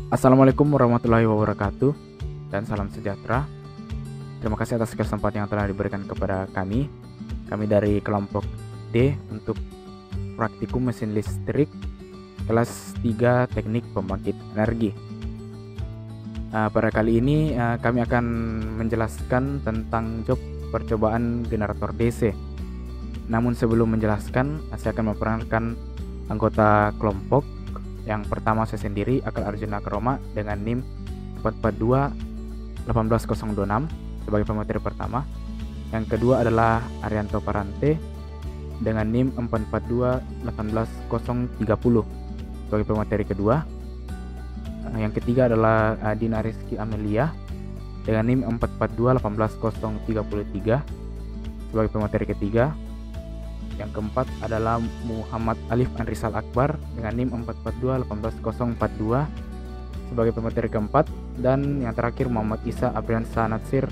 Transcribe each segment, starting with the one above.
Assalamualaikum warahmatullahi wabarakatuh dan salam sejahtera. Terima kasih atas kesempatan yang telah diberikan kepada kami. Kami dari kelompok D untuk praktikum mesin listrik kelas 3 teknik pembangkit energi. Pada kali ini kami akan menjelaskan tentang job percobaan generator DC. Namun sebelum menjelaskan, saya akan memperkenalkan anggota kelompok. Yang pertama saya sendiri, Akal Arjuna Karoma dengan NIM 442-18026 sebagai pemateri pertama. Yang kedua adalah Arianto Parante dengan NIM 442-18030 sebagai pemateri kedua. Yang ketiga adalah Dina Rizky Amelia dengan NIM 442-18033 sebagai pemateri ketiga. Yang keempat adalah Muhammad Alif Anrisal Akbar dengan NIM 442-18042 sebagai pemateri keempat. Dan yang terakhir Muhammad Isa Abriansa Natsir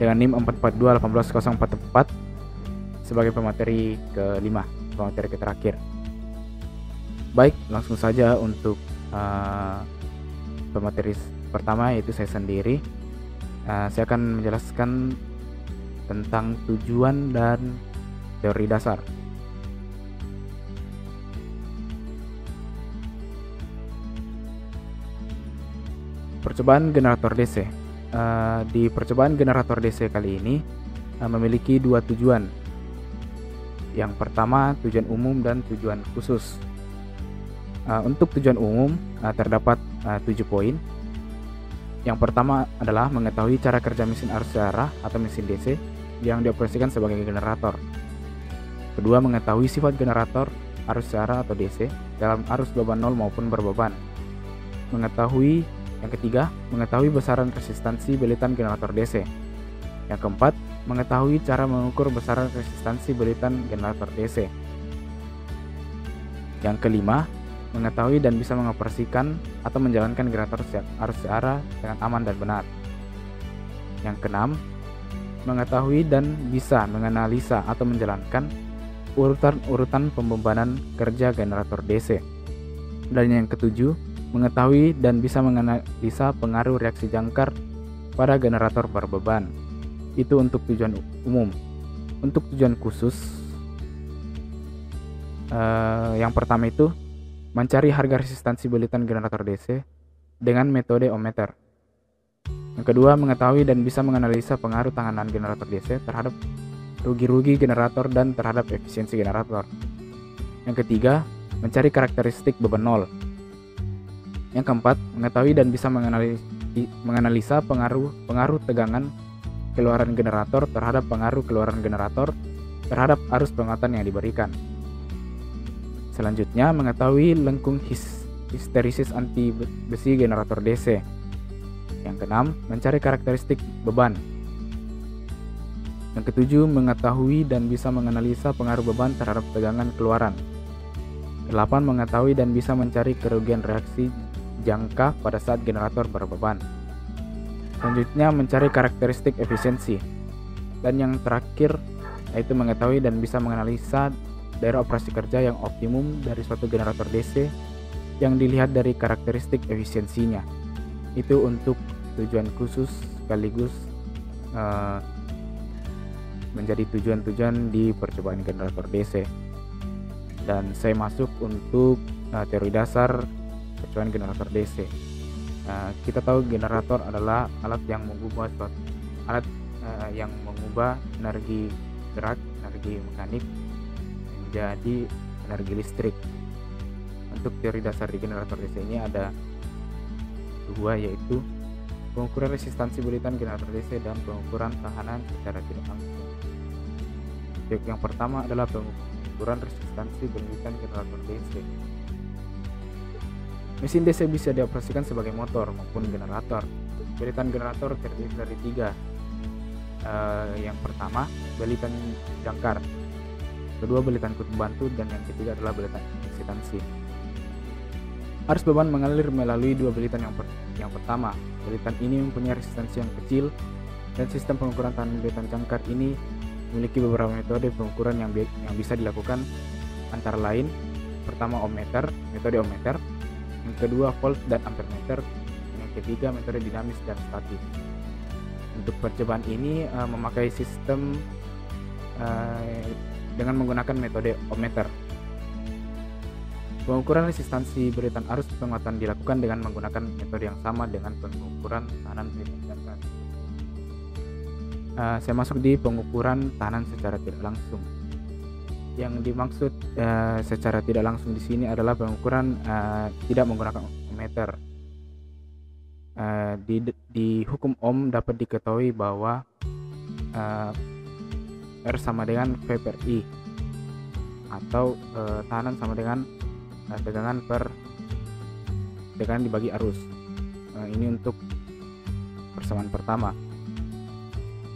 dengan NIM 442-18044 sebagai pemateri kelima, pemateri terakhir. Baik, langsung saja untuk pemateri pertama, yaitu saya sendiri. Saya akan menjelaskan tentang tujuan dan teori dasar. Percobaan generator DC. Di percobaan generator DC kali ini memiliki dua tujuan. Yang pertama tujuan umum dan tujuan khusus. Untuk tujuan umum terdapat 7 poin. Yang pertama adalah mengetahui cara kerja mesin arus searah atau mesin DC yang dioperasikan sebagai generator. Kedua, mengetahui sifat generator arus searah atau DC dalam arus beban nol maupun berbeban. Yang ketiga, mengetahui besaran resistansi belitan generator DC. Yang keempat, mengetahui cara mengukur besaran resistansi belitan generator DC. Yang kelima, mengetahui dan bisa mengoperasikan atau menjalankan generator arus searah dengan aman dan benar. Yang keenam, mengetahui dan bisa menganalisa atau menjalankan urutan pembebanan kerja generator DC. Dan yang ketujuh, mengetahui dan bisa menganalisa pengaruh reaksi jangkar pada generator berbeban. Itu untuk tujuan umum. Untuk tujuan khusus, yang pertama itu mencari harga resistansi belitan generator DC dengan metode ohmmeter. Yang kedua, mengetahui dan bisa menganalisa pengaruh tanganan generator DC terhadap rugi-rugi generator dan terhadap efisiensi generator. Yang ketiga, mencari karakteristik beban nol. Yang keempat, mengetahui dan bisa menganalisa pengaruh tegangan keluaran generator terhadap pengaruh keluaran generator terhadap arus penguatan yang diberikan. Selanjutnya, mengetahui lengkung histerisis anti besi generator DC. Yang keenam, mencari karakteristik beban. Yang ketujuh, mengetahui dan bisa menganalisa pengaruh beban terhadap tegangan keluaran. 8. Mengetahui dan bisa mencari kerugian reaksi jangka pada saat generator berbeban. Selanjutnya, mencari karakteristik efisiensi. Dan yang terakhir, yaitu mengetahui dan bisa menganalisa daerah operasi kerja yang optimum dari suatu generator DC yang dilihat dari karakteristik efisiensinya. Itu untuk tujuan khusus sekaligus menjadi tujuan-tujuan di percobaan generator DC. Dan saya masuk untuk teori dasar percobaan generator DC. Kita tahu generator adalah alat yang mengubah energi gerak, energi mekanik menjadi energi listrik. Untuk teori dasar di generator DC ini ada dua, yaitu pengukuran resistansi belitan generator DC dan pengukuran tahanan secara tidak langsung. Yang pertama adalah pengukuran resistansi belitan generator DC. Mesin DC bisa dioperasikan sebagai motor maupun generator. Belitan generator terdiri dari 3. Yang pertama, belitan jangkar. Kedua, belitan kutub bantu, dan yang ketiga adalah belitan resistansi. Arus beban mengalir melalui 2 belitan. Yang pertama, belitan ini mempunyai resistansi yang kecil, dan sistem pengukuran tahanan belitan jangkar ini memiliki beberapa metode pengukuran yang bisa dilakukan, antara lain pertama metode ohmmeter. Yang kedua volt dan ampere meter. Yang ketiga metode dinamis dan statis. Untuk percobaan ini memakai sistem dengan menggunakan metode ohmmeter. Pengukuran resistansi beritan arus penguatan dilakukan dengan menggunakan metode yang sama dengan pengukuran tahanan beritan dan saya masuk di pengukuran tahanan secara tidak langsung. Yang dimaksud secara tidak langsung di sini adalah pengukuran tidak menggunakan ohmmeter. Di hukum Ohm dapat diketahui bahwa R sama dengan V per I, atau tahanan sama dengan tegangan dibagi arus. Ini untuk persamaan pertama.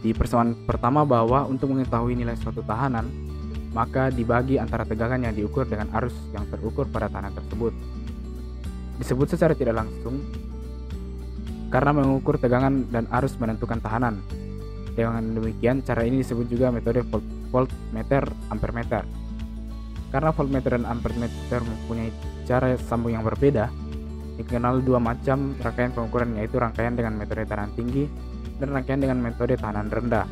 Di persamaan pertama bahwa untuk mengetahui nilai suatu tahanan, maka dibagi antara tegangan yang diukur dengan arus yang terukur pada tahanan tersebut. Disebut secara tidak langsung karena mengukur tegangan dan arus menentukan tahanan. Dengan demikian, cara ini disebut juga metode voltmeter ampere meter. Karena voltmeter dan ampere meter mempunyai cara sambung yang berbeda, dikenal dua macam rangkaian pengukuran, yaitu rangkaian dengan metode tahanan tinggi dan rangkaian dengan metode tahanan rendah.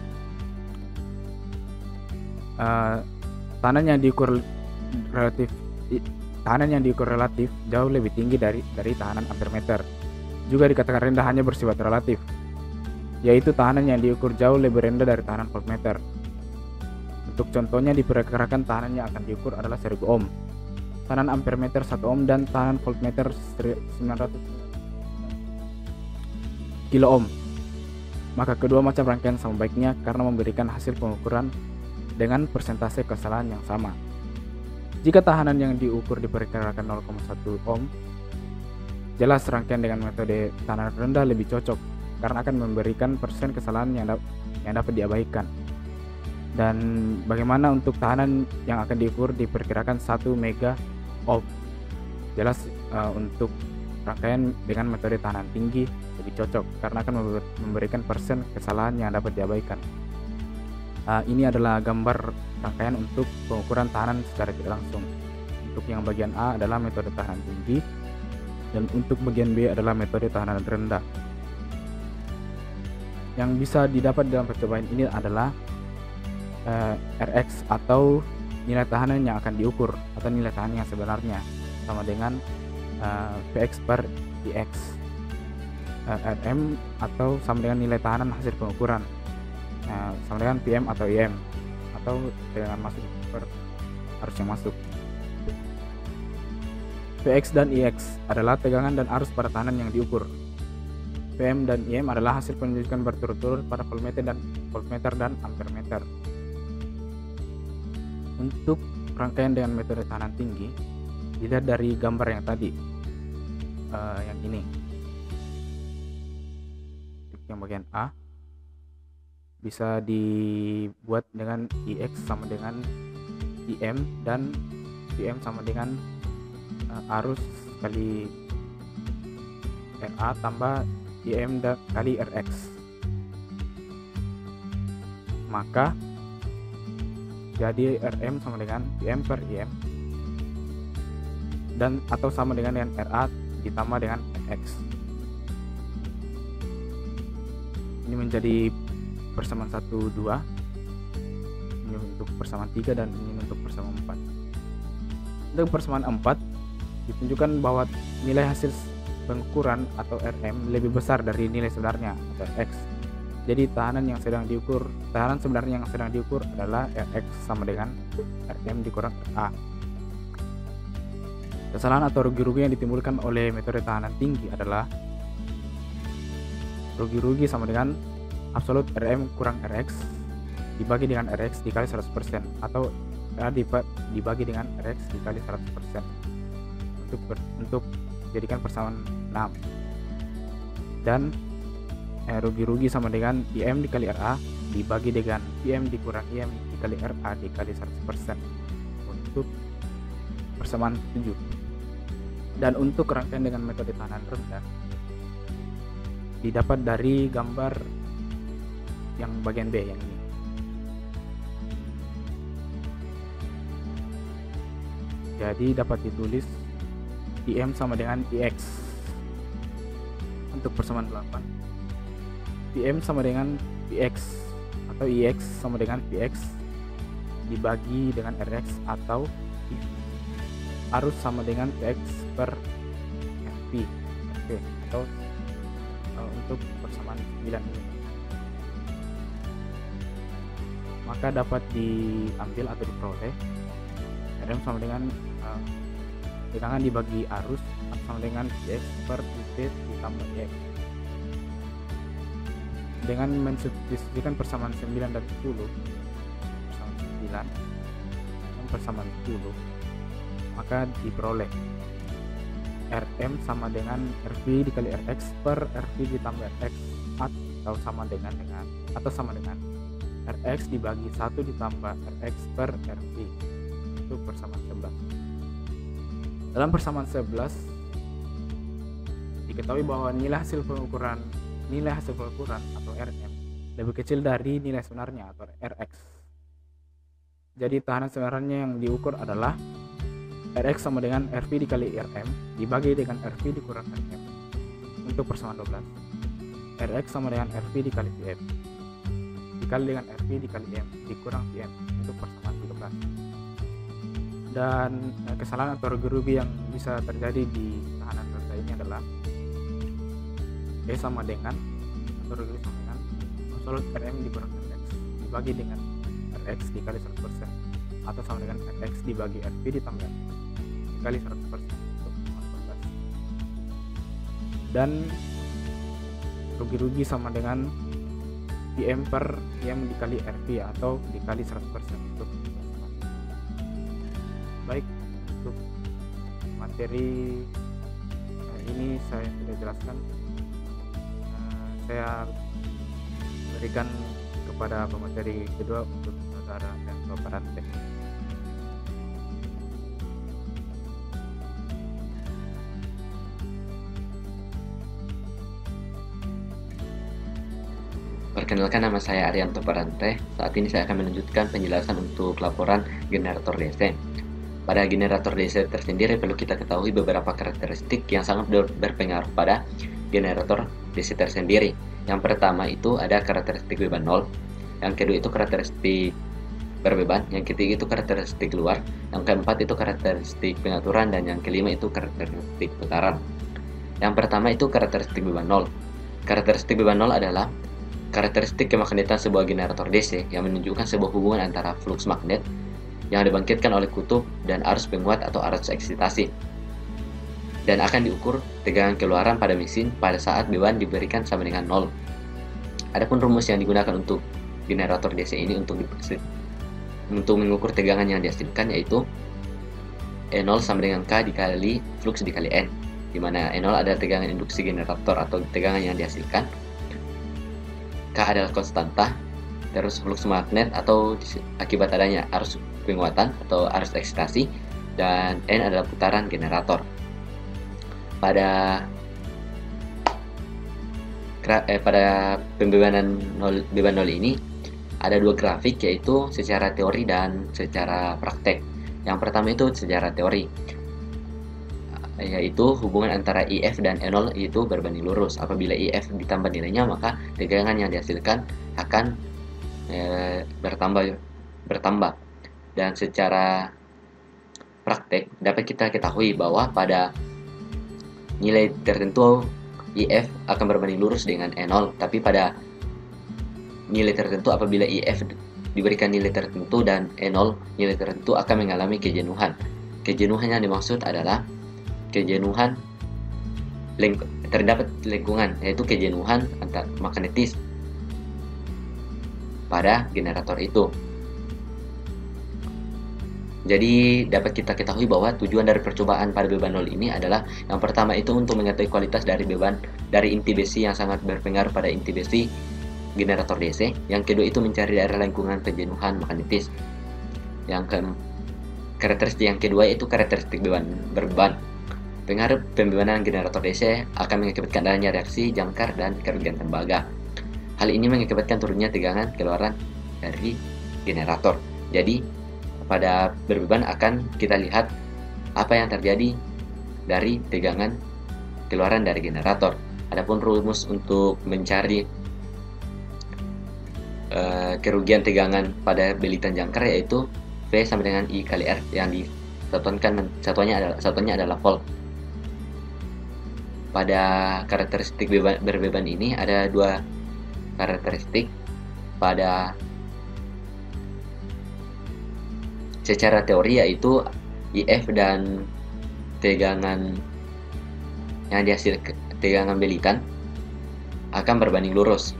Tahanan yang diukur relatif jauh lebih tinggi dari tahanan ampere meter. Juga dikatakan rendah hanya bersifat relatif, yaitu tahanan yang diukur jauh lebih rendah dari tahanan voltmeter. Untuk contohnya, diperkirakan tahanan yang akan diukur adalah 1000 ohm, tahanan ampere meter 1 ohm, dan tahanan voltmeter 900 kilo ohm. Maka kedua macam rangkaian sama baiknya karena memberikan hasil pengukuran dengan persentase kesalahan yang sama. Jika tahanan yang diukur diperkirakan 0,1 ohm, jelas rangkaian dengan metode tahanan rendah lebih cocok karena akan memberikan persen kesalahan yang dapat diabaikan. Dan bagaimana untuk tahanan yang akan diukur diperkirakan 1 mega ohm, jelas untuk rangkaian dengan metode tahanan tinggi lebih cocok karena akan memberikan persen kesalahan yang dapat diabaikan. Ini adalah gambar rangkaian untuk pengukuran tahanan secara tidak langsung. Untuk yang bagian A adalah metode tahanan tinggi, dan untuk bagian B adalah metode tahanan rendah. Yang bisa didapat dalam percobaan ini adalah Rx atau nilai tahanan yang akan diukur, atau nilai tahanan yang sebenarnya sama dengan Vx per Ix. Rm atau sama dengan nilai tahanan hasil pengukuran, sama dengan Pm atau Im, atau tegangan masuk per arus yang masuk. Vx dan Ix adalah tegangan dan arus pada tahanan yang diukur. Pm dan Im adalah hasil penunjukan berturut-turut pada voltmeter dan ampere meter. Untuk rangkaian dengan metode tahanan tinggi, dilihat dari gambar yang tadi, yang ini. Yang bagian A bisa dibuat dengan Ix sama dengan Im, dan Pm sama dengan arus kali Ra tambah Im kali Rx. Maka jadi Rm sama dengan Pm per Im, dan atau sama dengan Ra ditambah dengan Rx. Ini menjadi persamaan 1, 2. Ini untuk persamaan 3 dan ini untuk persamaan 4. Untuk persamaan 4 ditunjukkan bahwa nilai hasil pengukuran atau Rm lebih besar dari nilai sebenarnya atau X. Jadi tahanan sebenarnya yang sedang diukur adalah Rx sama dengan Rm dikurang Ra. Kesalahan atau rugi-rugi yang ditimbulkan oleh metode tahanan tinggi adalah rugi-rugi sama dengan absolut Rm kurang Rx dibagi dengan Rx dikali 100%, atau Ra dibagi dengan Rx dikali 100%, untuk jadikan persamaan 6. Dan rugi-rugi sama dengan Im dikali Ra dibagi dengan Pm dikurang Im dikali Ra dikali 100% untuk persamaan 7. Dan untuk rangkaian dengan metode tahanan rendah didapat dari gambar yang bagian B yang ini. Jadi dapat ditulis PM sama dengan IX. Untuk persamaan 8, PM sama dengan PX atau IX sama dengan PX dibagi dengan RX, atau arus sama dengan PX per FP. Oke, atau untuk persamaan 9 ini, maka dapat diambil atau diperoleh RM sama dengan tegangan dibagi arus sama dengan PX per IP ditambah IX. Dengan mensubstitusikan persamaan 9 dan 10, persamaan 9 dan persamaan 10, maka diperoleh RM sama dengan RV dikali RX per RV ditambah RX, atau sama dengan RX dibagi 1 ditambah RX per RV. Itu persamaan 11. Dalam persamaan 11 diketahui bahwa nilai hasil pengukuran atau RM lebih kecil dari nilai sebenarnya atau RX. Jadi tekanan sebenarnya yang diukur adalah RX sama dengan RV dikali RM dibagi dengan RV dikurang RM. Untuk persamaan 12, RX sama dengan RV dikali VM dikali dengan RV dikali M dikurang VM. Untuk persamaan 13. Dan kesalahan atau rugi-rugi yang bisa terjadi di tekanan rendah ini adalah E sama dengan atau rugi sama dengan absolut RM dikurang RX dibagi dengan RX dikali 100%, atau sama dengan RX dibagi RV ditambah dikali 100%. Untuk 14. Dan rugi-rugi sama dengan PM per PM dikali RV atau dikali 100%. Untuk baik, untuk materi ini saya sudah jelaskan. Saya berikan kepada pemateri kedua untuk saudara dan Parante. Perkenalkan, nama saya Arianto Parante. Saat ini saya akan melanjutkan penjelasan untuk laporan generator DC. Pada generator DC tersendiri perlu kita ketahui beberapa karakteristik yang sangat berpengaruh pada generator DC tersendiri. Yang pertama itu ada karakteristik beban 0, yang kedua itu karakteristik berbeban, yang ketiga itu karakteristik luar, yang keempat itu karakteristik pengaturan, dan yang kelima itu karakteristik putaran. Yang pertama itu karakteristik beban 0. Karakteristik beban 0 adalah karakteristik kemagnetan sebuah generator DC yang menunjukkan sebuah hubungan antara flux magnet yang dibangkitkan oleh kutub dan arus penguat atau arus eksitasi, dan akan diukur tegangan keluaran pada mesin pada saat beban diberikan sama dengan 0. Adapun rumus yang digunakan untuk generator DC ini untuk mengukur tegangan yang dihasilkan yaitu E0 sama dengan K dikali flux dikali N, di mana E0 adalah tegangan induksi generator atau tegangan yang dihasilkan, K adalah konstanta, terus flux magnet atau akibat adanya arus penguatan atau arus eksitasi, dan N adalah putaran generator. Pada pembebanan beban 0 ini ada dua grafik, yaitu secara teori dan secara praktek. Yang pertama itu secara teori, yaitu hubungan antara IF dan E0 itu berbanding lurus. Apabila IF ditambah nilainya, maka tegangan yang dihasilkan akan bertambah. Dan secara praktek dapat kita ketahui bahwa pada nilai tertentu IF akan berbanding lurus dengan E0, tapi pada nilai tertentu apabila IF diberikan nilai tertentu dan E0 nilai tertentu akan mengalami kejenuhan. Kejenuhan yang dimaksud adalah kejenuhan terdapat lingkungan, yaitu kejenuhan antar magnetis pada generator itu. Jadi dapat kita ketahui bahwa tujuan dari percobaan pada beban 0 ini adalah yang pertama itu untuk mengetahui kualitas dari beban dari inti besi yang sangat berpengaruh pada inti besi generator DC. Yang kedua itu mencari daerah lingkungan kejenuhan magnetis. Karakteristik yang kedua itu karakteristik berbeban. Pengaruh pembebanan generator DC akan mengakibatkan adanya reaksi jangkar dan kerugian tembaga. Hal ini mengakibatkan turunnya tegangan keluaran dari generator. Jadi pada berbeban akan kita lihat apa yang terjadi dari tegangan keluaran dari generator. Adapun rumus untuk mencari kerugian tegangan pada belitan jangkar yaitu V sama dengan I kali R, yang satuannya adalah volt. Pada karakteristik berbeban ini ada dua karakteristik. Pada secara teori yaitu IF dan tegangan yang dihasilkan, tegangan belitan akan berbanding lurus.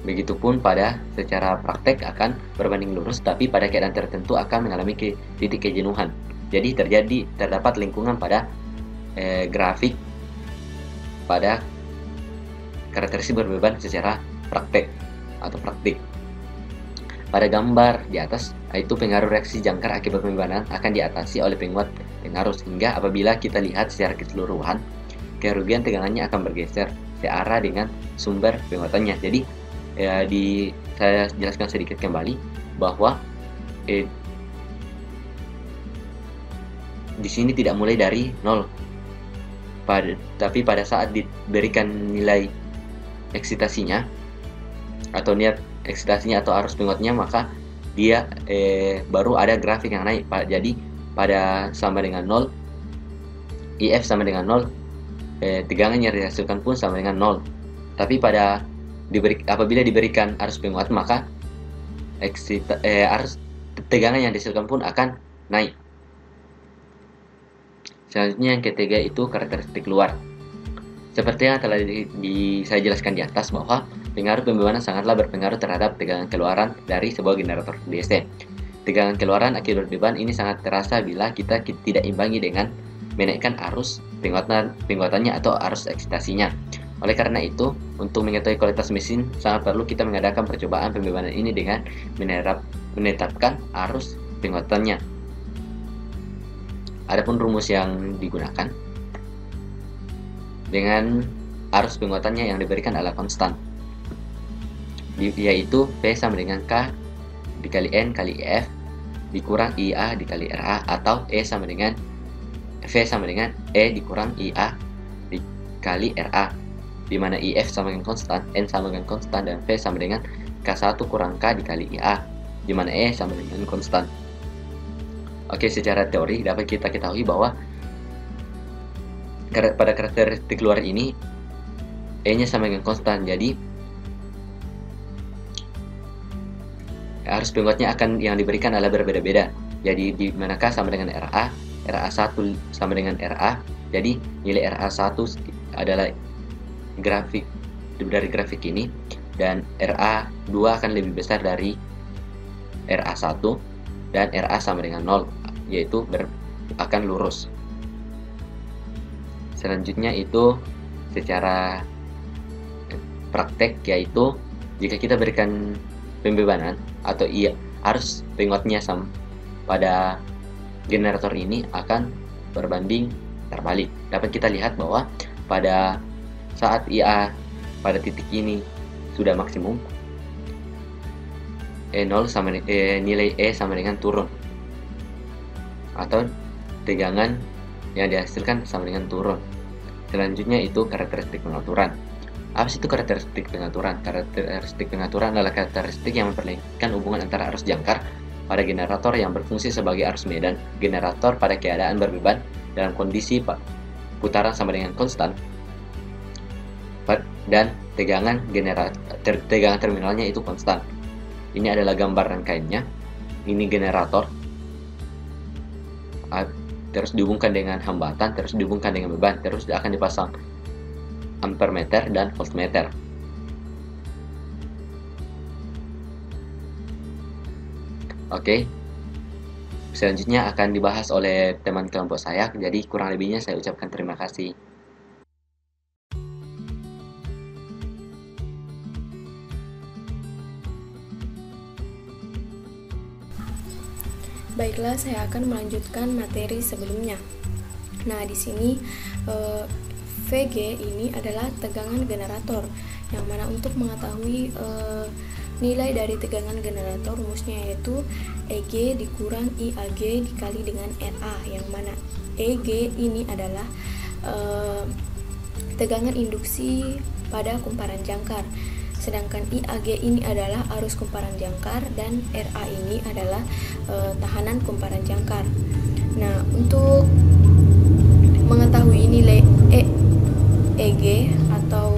Begitupun pada secara praktek akan berbanding lurus, tapi pada keadaan tertentu akan mengalami titik kejenuhan. Jadi terdapat lingkungan pada grafik pada karakteristik berbeban secara praktek atau praktik. Pada gambar di atas, itu pengaruh reaksi jangkar akibat pembebanan akan diatasi oleh penguat pengaruh, sehingga apabila kita lihat secara keseluruhan, kerugian tegangannya akan bergeser searah dengan sumber penguatannya. Jadi saya jelaskan sedikit kembali bahwa di sini tidak mulai dari 0, tapi pada saat diberikan nilai eksitasinya atau niat eksitasinya atau arus penguatnya, maka dia baru ada grafik yang naik. Jadi pada sama dengan 0, IF sama dengan 0, tegangan yang dihasilkan pun sama dengan 0. Tapi apabila diberikan arus penguat, maka arus tegangan yang dihasilkan pun akan naik. Selanjutnya yang ketiga itu karakteristik luar. Seperti yang telah saya jelaskan di atas, bahwa pengaruh pembebanan sangatlah berpengaruh terhadap tegangan keluaran dari sebuah generator DC. Tegangan keluaran akibat beban ini sangat terasa bila kita tidak imbangi dengan menaikkan arus penguatannya atau arus eksitasinya. Oleh karena itu, untuk mengetahui kualitas mesin, sangat perlu kita mengadakan percobaan pembebanan ini dengan menetapkan arus penguatannya. Adapun rumus yang digunakan dengan arus penguatannya yang diberikan adalah konstan, yaitu P sama dengan K dikali N kali F dikurang IA dikali RA, atau V sama dengan E dikurang IA dikali RA, di mana IF sama dengan konstan, N sama dengan konstan, dan V sama dengan K1 kurang K dikali IA, di mana E sama dengan konstan. Oke, secara teori dapat kita ketahui bahwa pada karakteristik luar ini E-nya sama dengan konstan, jadi arus penguatnya yang diberikan adalah berbeda-beda. Jadi di mana K sama dengan RA, RA1 sama dengan RA, jadi nilai RA1 adalah dari grafik ini, dan RA2 akan lebih besar dari RA1, dan RA sama dengan 0, yaitu akan lurus. Selanjutnya itu secara praktek, yaitu jika kita berikan pembebanan atau arus penguatnya pada generator ini akan berbanding terbalik. Dapat kita lihat bahwa pada saat IA pada titik ini sudah maksimum, nilai E sama dengan turun, atau tegangan yang dihasilkan sama dengan turun. Selanjutnya itu karakteristik pengaturan. Apa sih itu karakteristik pengaturan? Karakteristik pengaturan adalah karakteristik yang memperlihatkan hubungan antara arus jangkar pada generator yang berfungsi sebagai arus medan generator pada keadaan berbeban dalam kondisi putaran sama dengan konstan, dan tegangan terminalnya itu konstan. Ini adalah gambar rangkaiannya. Ini generator, terus dihubungkan dengan hambatan, terus dihubungkan dengan beban, terus akan dipasang ampermeter dan voltmeter. Oke, selanjutnya akan dibahas oleh teman kelompok saya. Jadi kurang lebihnya saya ucapkan terima kasih. Baiklah, saya akan melanjutkan materi sebelumnya. Nah, di sini VG ini adalah tegangan generator, yang mana untuk mengetahui nilai dari tegangan generator rumusnya yaitu EG dikurang IAG dikali dengan RA, yang mana EG ini adalah tegangan induksi pada kumparan jangkar, sedangkan IAG ini adalah arus kumparan jangkar, dan RA ini adalah tahanan kumparan jangkar. Nah, untuk mengetahui nilai EG atau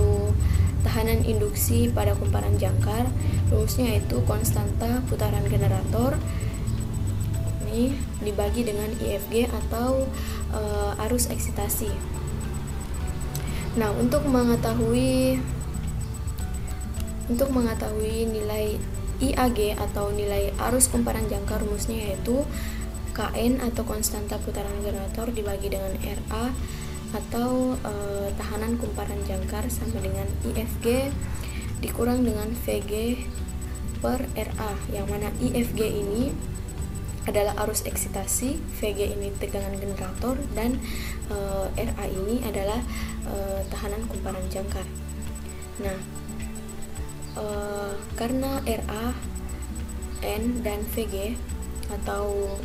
tahanan induksi pada kumparan jangkar, rumusnya yaitu konstanta putaran generator ini dibagi dengan IFG atau arus eksitasi. Nah, untuk mengetahui nilai IAG atau nilai arus kumparan jangkar, rumusnya yaitu KN atau konstanta putaran generator dibagi dengan RA atau tahanan kumparan jangkar sama dengan IFG dikurang dengan VG per RA, yang mana IFG ini adalah arus eksitasi, VG ini tegangan generator, dan RA ini adalah tahanan kumparan jangkar. Nah, karena RA, N, dan VG atau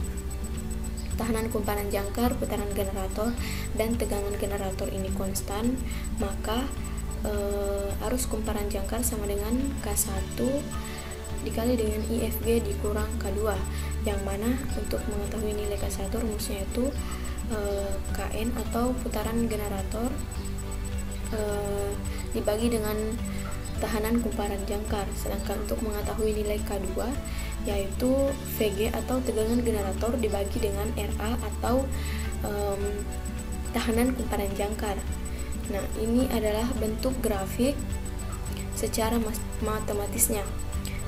tahanan kumparan jangkar, putaran generator, dan tegangan generator ini konstan, maka arus kumparan jangkar sama dengan K1 dikali dengan IFG dikurang K2, yang mana untuk mengetahui nilai K1 rumusnya itu KN atau putaran generator dibagi dengan tahanan kumparan jangkar, sedangkan untuk mengetahui nilai K2 yaitu VG atau tegangan generator dibagi dengan RA atau tahanan kumparan jangkar. Nah, ini adalah bentuk grafik secara matematisnya.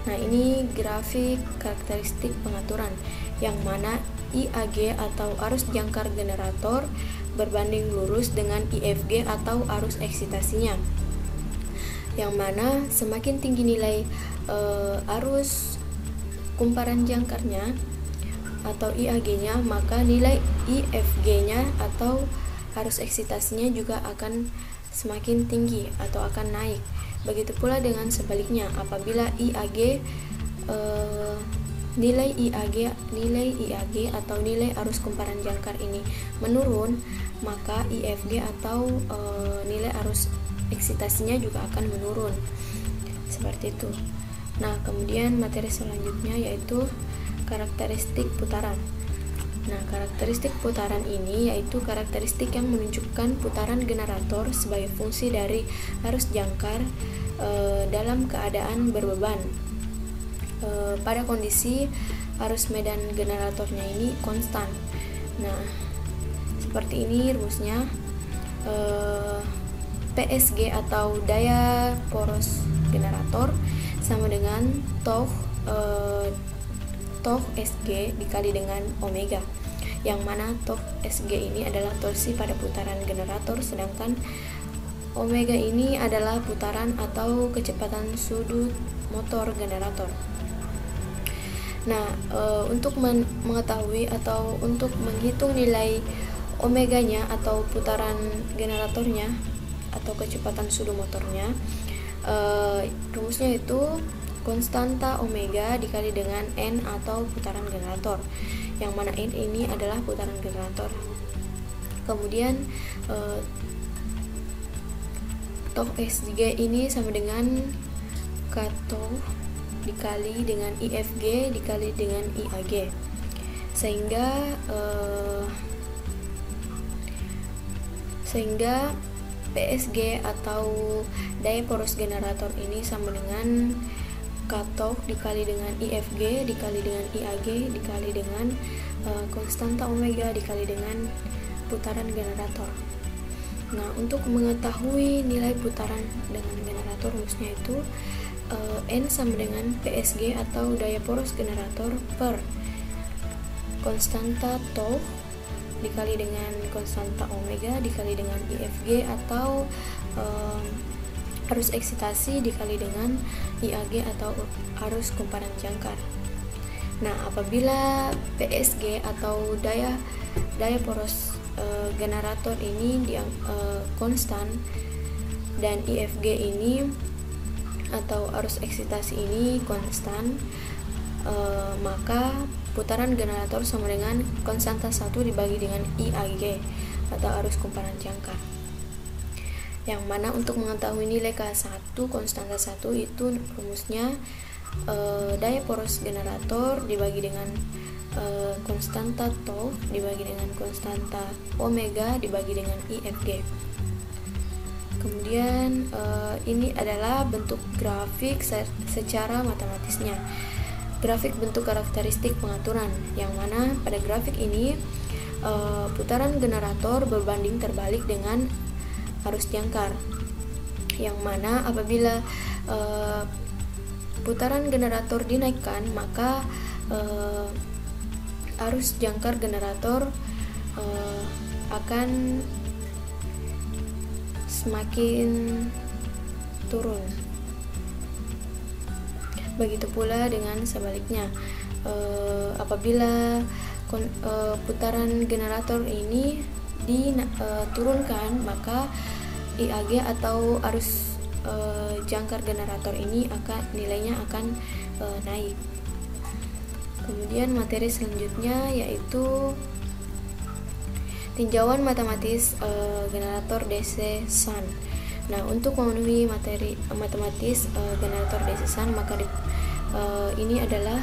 Nah, ini grafik karakteristik pengaturan, yang mana IAG atau arus jangkar generator berbanding lurus dengan IFG atau arus eksitasinya, yang mana semakin tinggi nilai arus kumparan jangkarnya atau IAG-nya, maka nilai IFG-nya atau arus eksitasinya juga akan semakin tinggi atau akan naik. Begitu pula dengan sebaliknya, apabila nilai IAG atau nilai arus kumparan jangkar ini menurun, maka IFG atau nilai arus eksitasinya juga akan menurun. Seperti itu. Nah, kemudian materi selanjutnya yaitu karakteristik putaran. Nah, karakteristik putaran ini yaitu karakteristik yang menunjukkan putaran generator sebagai fungsi dari arus jangkar dalam keadaan berbeban pada kondisi arus medan generatornya ini konstan. Nah, seperti ini rumusnya. PSG atau daya poros generator sama dengan tau SG dikali dengan omega, yang mana tau SG ini adalah torsi pada putaran generator, sedangkan omega ini adalah putaran atau kecepatan sudut motor generator. Nah, untuk mengetahui atau untuk menghitung nilai omeganya atau putaran generatornya atau kecepatan sudut motornya, rumusnya itu konstanta omega dikali dengan N atau putaran generator, yang mana N ini adalah putaran generator. Kemudian tau SG ini sama dengan K dikali dengan IFG dikali dengan IAG, sehingga PSG atau daya poros generator ini sama dengan K dikali dengan IFG dikali dengan IAG dikali dengan konstanta omega dikali dengan putaran generator. Nah, untuk mengetahui nilai putaran dengan generator, rumusnya itu N sama dengan PSG atau daya poros generator per konstanta tau dikali dengan konstanta omega dikali dengan IFG atau arus eksitasi dikali dengan IAG atau arus kumparan jangkar. Nah, apabila PSG atau daya poros generator ini konstan dan IFG ini atau arus eksitasi ini konstan, maka putaran generator sama dengan konstanta 1 dibagi dengan IAG atau arus kumparan jangkar. Yang mana untuk mengetahui nilai K1 konstanta 1 itu rumusnya daya poros generator dibagi dengan konstanta tau dibagi dengan konstanta omega dibagi dengan IFG. Kemudian ini adalah bentuk grafik secara matematisnya. Grafik bentuk karakteristik pengaturan, yang mana pada grafik ini putaran generator berbanding terbalik dengan arus jangkar, yang mana apabila putaran generator dinaikkan, maka arus jangkar generator akan semakin turun. Begitu pula dengan sebaliknya, apabila putaran generator ini diturunkan, maka IAG atau arus jangkar generator ini nilainya akan naik. Kemudian materi selanjutnya yaitu tinjauan matematis generator DC SUN. Nah, untuk memenuhi materi matematis generator DC SUN, maka ini adalah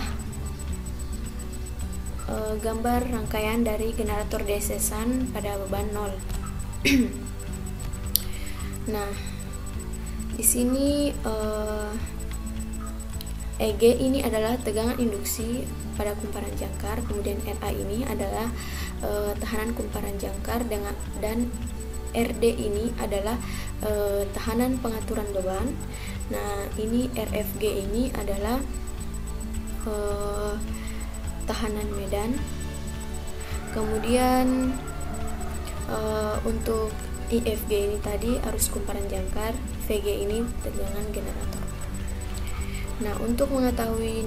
gambar rangkaian dari generator DC SUN pada beban 0. Nah, di sini EG ini adalah tegangan induksi pada kumparan jangkar, kemudian RA ini adalah tahanan kumparan jangkar dan RD ini adalah tahanan pengaturan beban. Nah, ini RFG ini adalah tahanan medan. Kemudian untuk IFG ini tadi arus kumparan jangkar, VG ini tegangan generator. Nah, untuk mengetahui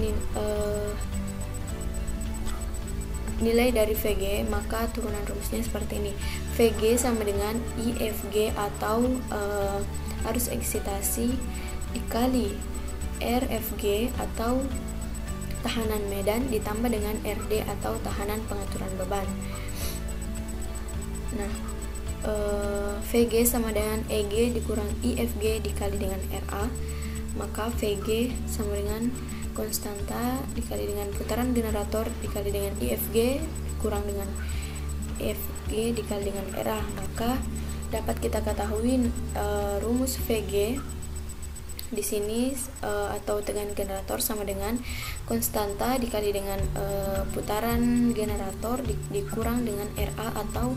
nilai dari VG, maka turunan rumusnya seperti ini. VG sama dengan IFG atau arus eksitasi dikali RFG atau tahanan medan ditambah dengan RD atau tahanan pengaturan beban. Nah, VG sama dengan EG dikurang IFG dikali dengan RA, maka VG sama dengan konstanta dikali dengan putaran generator dikali dengan IFG kurang dengan IFG dikali dengan RA, maka dapat kita ketahui rumus VG di sini atau tegangan generator sama dengan konstanta dikali dengan putaran generator dikurang dengan RA atau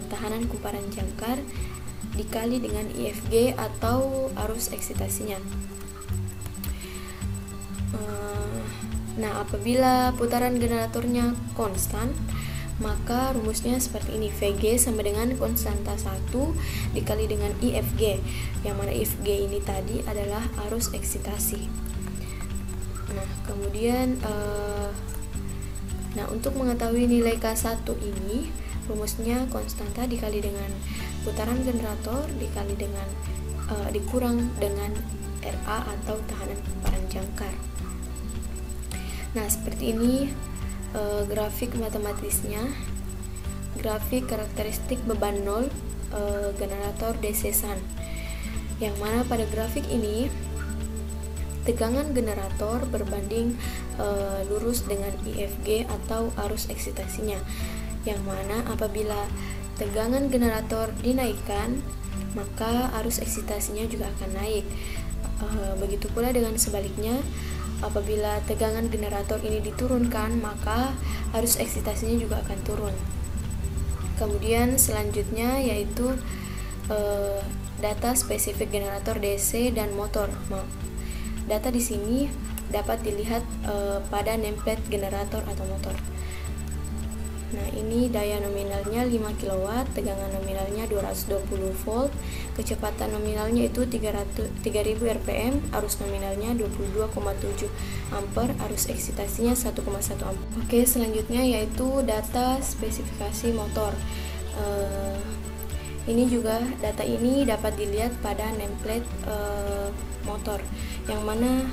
tahanan kumparan jangkar dikali dengan IFG atau arus eksitasinya. Nah, apabila putaran generatornya konstan, maka rumusnya seperti ini. VG sama dengan konstanta 1 dikali dengan IFG, yang mana IFG ini tadi adalah arus eksitasi. Nah, kemudian untuk mengetahui nilai K1 ini, rumusnya konstanta dikali dengan putaran generator dikali dengan dikurang dengan RA atau tahanan kumparan jangkar. Nah, seperti ini grafik matematisnya, grafik karakteristik beban 0 generator DC SUN, yang mana pada grafik ini tegangan generator berbanding lurus dengan IFG atau arus eksitasinya, yang mana apabila tegangan generator dinaikkan, maka arus eksitasinya juga akan naik. Begitu pula dengan sebaliknya, apabila tegangan generator ini diturunkan, maka arus eksitasinya juga akan turun. Kemudian selanjutnya yaitu data spesifik generator DC dan motor. Data di sini dapat dilihat pada nameplate generator atau motor. Nah, ini daya nominalnya 5 kW, tegangan nominalnya 220 volt, kecepatan nominalnya itu 3000 rpm, arus nominalnya 22,7 ampere, arus eksitasinya 1,1 ampere. Oke, selanjutnya yaitu data spesifikasi motor. Ini juga data ini dapat dilihat pada nameplate motor, yang mana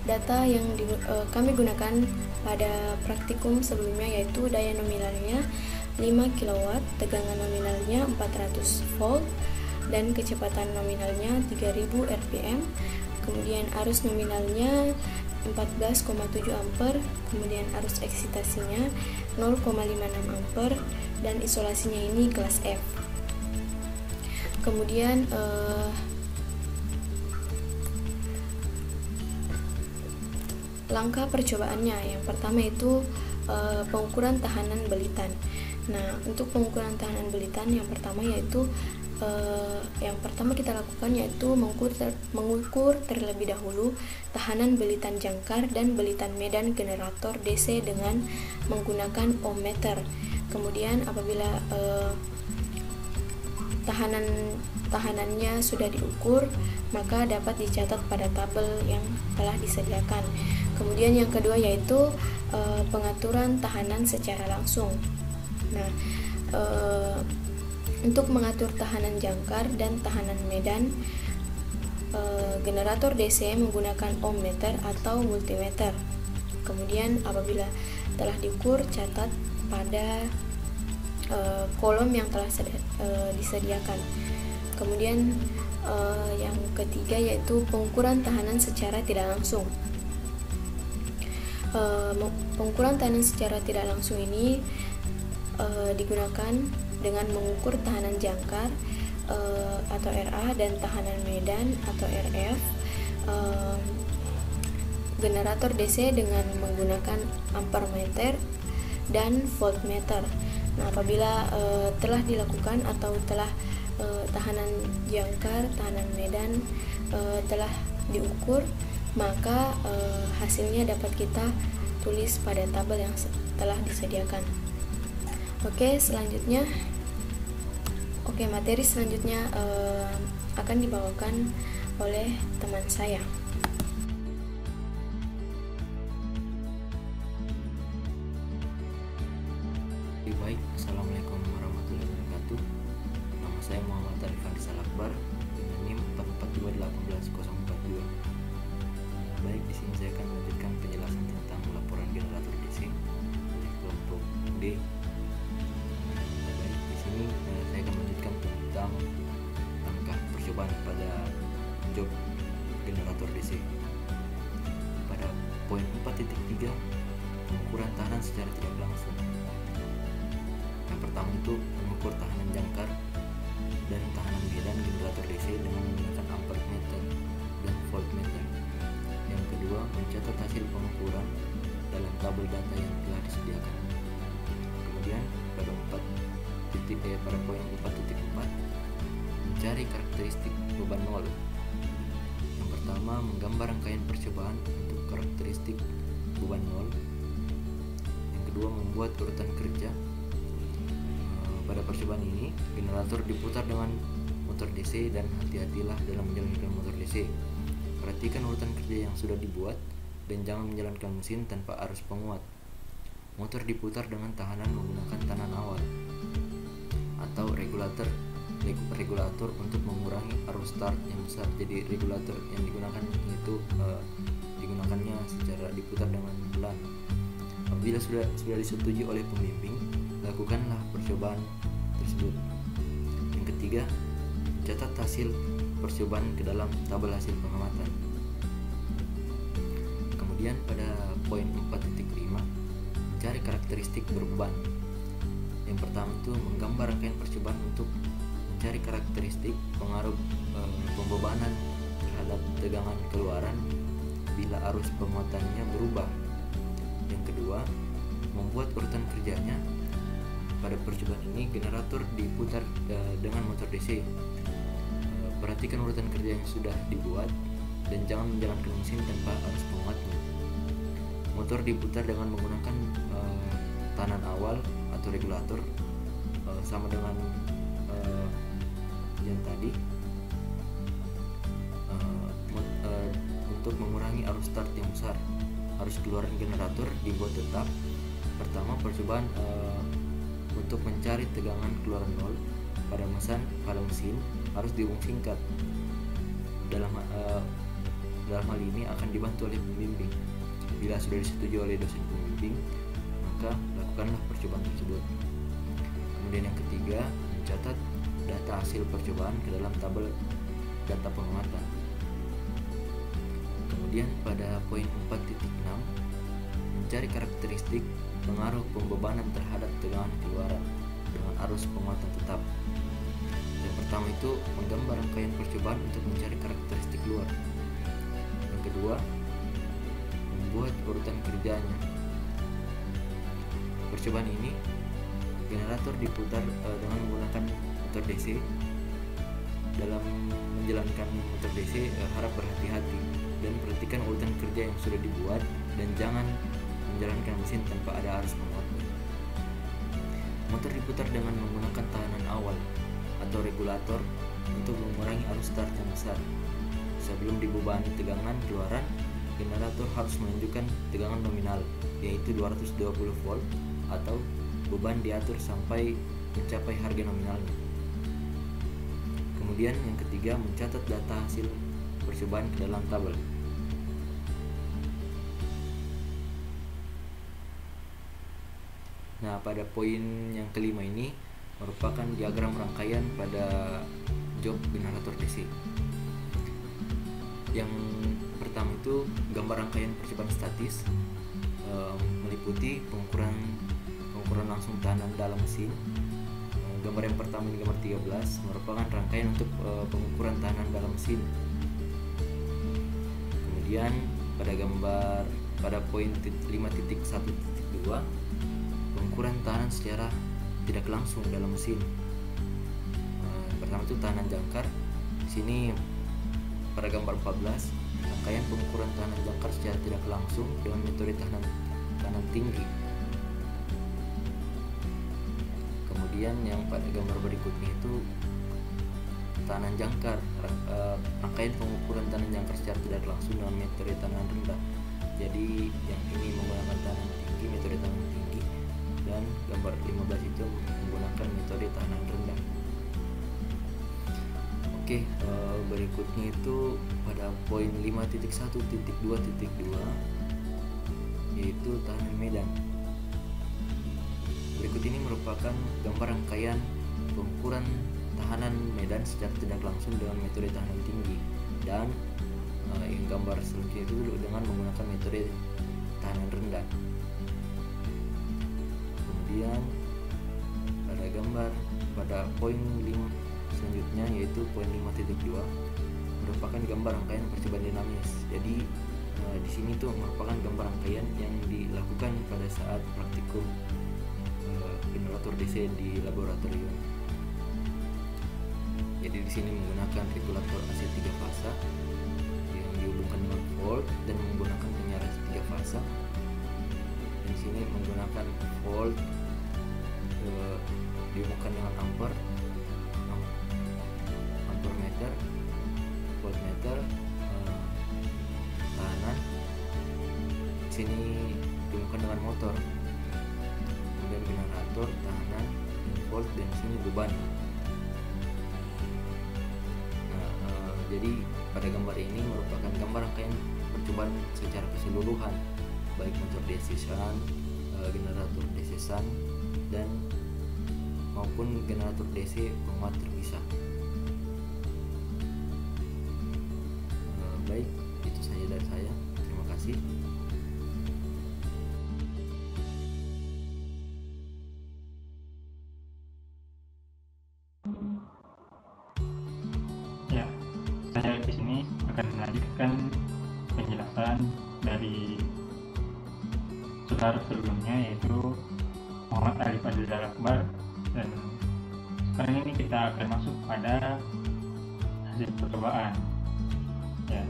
data yang kami gunakan pada praktikum sebelumnya yaitu daya nominalnya 5 kW, tegangan nominalnya 400 volt, dan kecepatan nominalnya 3000 rpm, kemudian arus nominalnya 14,7 ampere, kemudian arus eksitasinya 0,56 ampere, dan isolasinya ini kelas F. Kemudian langkah percobaannya, yang pertama itu pengukuran tahanan belitan. Nah, untuk pengukuran tahanan belitan yang pertama yaitu yang pertama kita lakukan yaitu mengukur terlebih dahulu tahanan belitan jangkar dan belitan medan generator DC dengan menggunakan ohmmeter. Kemudian apabila tahanannya sudah diukur, maka dapat dicatat pada tabel yang telah disediakan. Kemudian yang kedua yaitu pengaturan tahanan secara langsung. Nah, untuk mengatur tahanan jangkar dan tahanan medan, generator DC menggunakan ohmmeter atau multimeter. Kemudian apabila telah diukur, catat pada kolom yang telah disediakan. Kemudian yang ketiga yaitu pengukuran tahanan secara tidak langsung. Pengukuran tahanan secara tidak langsung ini digunakan dengan mengukur tahanan jangkar atau RA dan tahanan medan atau RF generator DC dengan menggunakan ampermeter dan voltmeter. Nah, apabila telah dilakukan atau telah tahanan jangkar, tahanan medan telah diukur, maka hasilnya dapat kita tulis pada tabel yang telah disediakan. Materi selanjutnya akan dibawakan oleh teman saya. Baik, Assalamualaikum warahmatullahi wabarakatuh. Nama saya Muhammad Arifan Salakbar dengan NIM 442181042. Baik, di sini saya akan melanjutkan penjelasan tentang laporan generator DC oleh kelompok D. Ini saya akan melanjutkan tentang langkah percobaan pada job generator DC. Pada poin 4.3, pengukuran tahanan secara tidak langsung. Yang pertama itu mengukur tahanan jangkar dan tahanan medan generator DC dengan menggunakan ampermeter dan voltmeter. Yang kedua, mencatat hasil pengukuran dalam tabel data yang telah disediakan. Kemudian pada poin 4.4 mencari karakteristik beban nol. Yang pertama, menggambar rangkaian percobaan untuk karakteristik beban nol. Yang kedua, membuat urutan kerja. Pada percobaan ini, generator diputar dengan motor DC dan hati-hatilah dalam menjalankan motor DC. Perhatikan urutan kerja yang sudah dibuat dan jangan menjalankan mesin tanpa arus penguat. Motor diputar dengan tahanan menggunakan tahanan awal atau regulator untuk mengurangi arus start yang besar. Jadi regulator yang digunakan itu digunakannya secara diputar dengan pelan. Apabila sudah disetujui oleh pembimbing, lakukanlah percobaan tersebut. Yang ketiga, catat hasil percobaan ke dalam tabel hasil pengamatan. Kemudian pada poin 4.5 mencari karakteristik berbeban. Yang pertama itu menggambar rangkaian percobaan untuk mencari karakteristik pengaruh pembebanan terhadap tegangan keluaran bila arus penguatannya berubah. Yang kedua, membuat urutan kerjanya. Pada percobaan ini generator diputar dengan motor DC. Perhatikan urutan kerja yang sudah dibuat dan jangan menjalankan mesin tanpa arus penguatnya. Motor diputar dengan menggunakan tahanan awal atau regulator sama dengan yang tadi untuk mengurangi arus start yang besar. Arus keluaran generator dibuat tetap. Pertama, percobaan untuk mencari tegangan keluaran nol pada mesin harus dihubung singkat. Dalam hal ini akan dibantu oleh pembimbing. Bila sudah disetujui oleh dosen pembimbing, maka lakukanlah percobaan tersebut. Kemudian yang ketiga, mencatat data hasil percobaan ke dalam tabel data penguatan. Kemudian pada poin 4.6, mencari karakteristik pengaruh pembebanan terhadap tegangan keluaran dengan arus penguatan tetap. Yang pertama itu menggambar rangkaian percobaan untuk mencari karakteristik luar. Yang kedua, membuat urutan kerjanya. Percobaan ini generator diputar dengan menggunakan motor DC. Dalam menjalankan motor DC harap berhati-hati dan perhatikan urutan kerja yang sudah dibuat dan jangan menjalankan mesin tanpa ada arus penguatan. Motor diputar dengan menggunakan tahanan awal atau regulator untuk mengurangi arus start yang besar. Sebelum dibebani tegangan keluaran, generator harus menunjukkan tegangan nominal, yaitu 220 volt, atau beban diatur sampai mencapai harga nominalnya. Kemudian yang ketiga, mencatat data hasil percobaan ke dalam tabel. Nah, pada poin yang kelima ini merupakan diagram rangkaian pada job generator DC. Yang pertama itu gambar rangkaian percobaan statis, meliputi pengukuran langsung tahanan dalam mesin. Gambar yang pertama ini gambar 13 merupakan rangkaian untuk pengukuran tahanan dalam mesin. Kemudian pada poin 5.1.2, pengukuran tahanan secara tidak langsung dalam mesin. Pertama itu tahanan jangkar. Di sini pada gambar 14, rangkaian pengukuran tahanan jangkar secara tidak langsung dengan metode tahanan tinggi. Kemudian yang pada gambar berikutnya itu tahanan jangkar, rangkaian pengukuran tahanan jangkar secara tidak langsung dengan metode tahanan rendah. Jadi yang ini menggunakan tahanan tinggi, metode tahanan tinggi, dan gambar 15 itu menggunakan metode tahanan rendah. Oke, berikutnya itu pada poin 5.1.2.2 yaitu tahanan medan. Berikut ini merupakan gambar rangkaian pengukuran tahanan medan secara tidak langsung dengan metode tahanan tinggi, dan yang gambar selanjutnya itu dengan menggunakan metode tahanan rendah. Kemudian pada poin 5 selanjutnya yaitu poin 5.2 merupakan gambar rangkaian percobaan dinamis. Jadi di sini tuh merupakan gambar rangkaian yang dilakukan pada saat praktikum generator DC di laboratorium. Jadi di sini menggunakan regulator AC 3 fasa yang dihubungkan dengan volt dan menggunakan penyaring 3 fasa. Dan di sini menggunakan volt dihubungkan dengan ampere meter, voltmeter, tahanan. Di sini dihubungkan dengan motor. Kemudian generator, tahanan, volt, dan di sini beban. Jadi pada gambar ini merupakan gambar rangkaian percobaan secara keseluruhan, baik motor DC shunt, generator DC shunt, dan maupun generator DC penguat terpisah. Baik, itu saja dari saya. Terima kasih. Ya, saya di sini akan melanjutkan penjelasan dari saudara sebelumnya, yaitu Muhammad Arif Abdul Akbar, dan sekarang ini kita akan masuk pada hasil percobaan. Ya,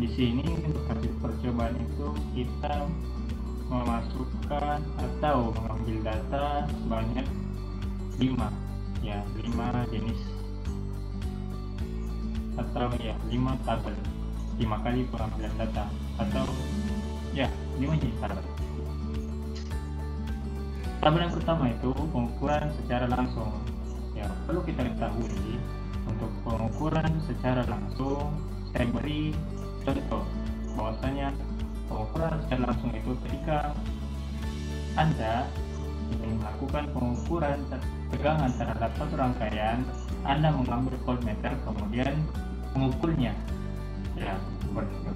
di sini untuk hasil percobaan itu kita memasukkan atau mengambil data sebanyak 5 jenis atau 5 tabel, 5 kali pengambilan data, atau 5 jenis tabel. Tabel yang pertama itu pengukuran secara langsung. Ya, perlu kita ketahui untuk pengukuran secara langsung, saya beri contoh bahwasanya pengukuran secara langsung itu ketika Anda ingin melakukan pengukuran tegangan terhadap satu rangkaian, Anda mengambil voltmeter kemudian mengukurnya. Ya, seperti itu.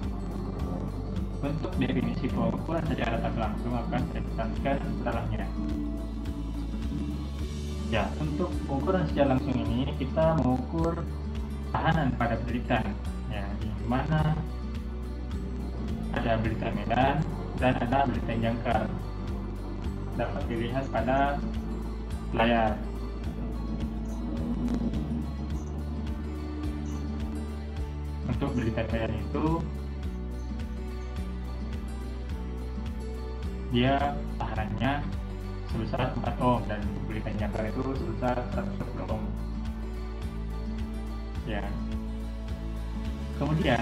Untuk definisi pengukuran secara tak langsung akan saya jelaskan setelahnya. Ya, untuk pengukuran secara langsung ini kita mengukur tahanan pada belitan, ya, di mana ada belitan medan dan ada belitan jangkar. Dapat dilihat pada layar. Untuk belitan medan itu dia tahanannya sebesar 4 ohm dan belitan jangkar itu sebesar 110 ohm. Ya. Kemudian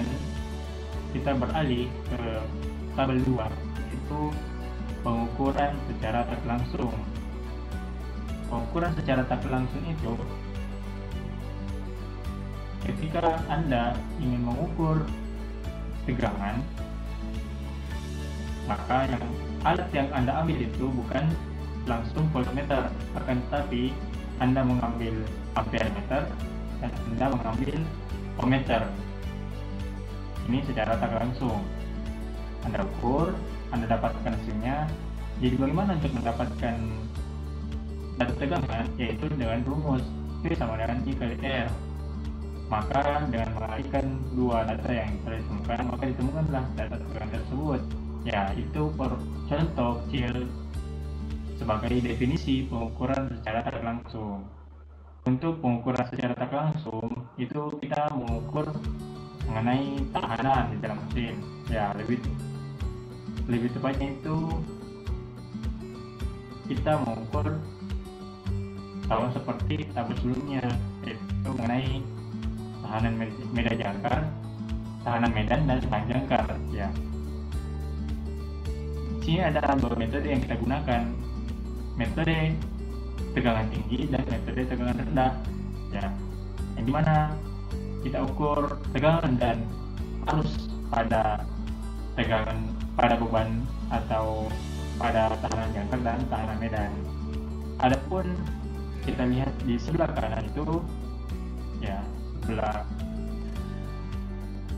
kita beralih ke tabel 2, yaitu pengukuran secara tak langsung. Pengukuran secara tak langsung itu ketika Anda ingin mengukur tegangan, maka alat yang Anda ambil itu bukan langsung voltmeter, akan tetapi Anda mengambil ampere meter dan Anda mengambil ohmmeter. Ini secara tak langsung. Anda ukur, Anda dapatkan hasilnya. Jadi bagaimana untuk mendapatkan data tegangan? Yaitu dengan rumus V sama dengan I kali R. Maka dengan mengalihkan dua data yang telah ditemukan, maka ditemukanlah data tegangan tersebut. Ya, itu contoh kecil sebagai definisi pengukuran secara tak langsung. Untuk pengukuran secara tak langsung itu kita mengukur mengenai tahanan di dalam mesin. Ya, lebih tepatnya itu kita mengukur sama seperti tabel sebelumnya, yaitu mengenai tahanan medan jangkar, tahanan medan dan tahanan jangkar. Ya, sini ada dua metode yang kita gunakan, metode tegangan tinggi dan metode tegangan rendah. Ya, yang dimana kita ukur tegangan dan arus pada tegangan pada beban atau pada tahanan jangkar dan tahanan medan. Adapun kita lihat di sebelah kanan itu, ya, sebelah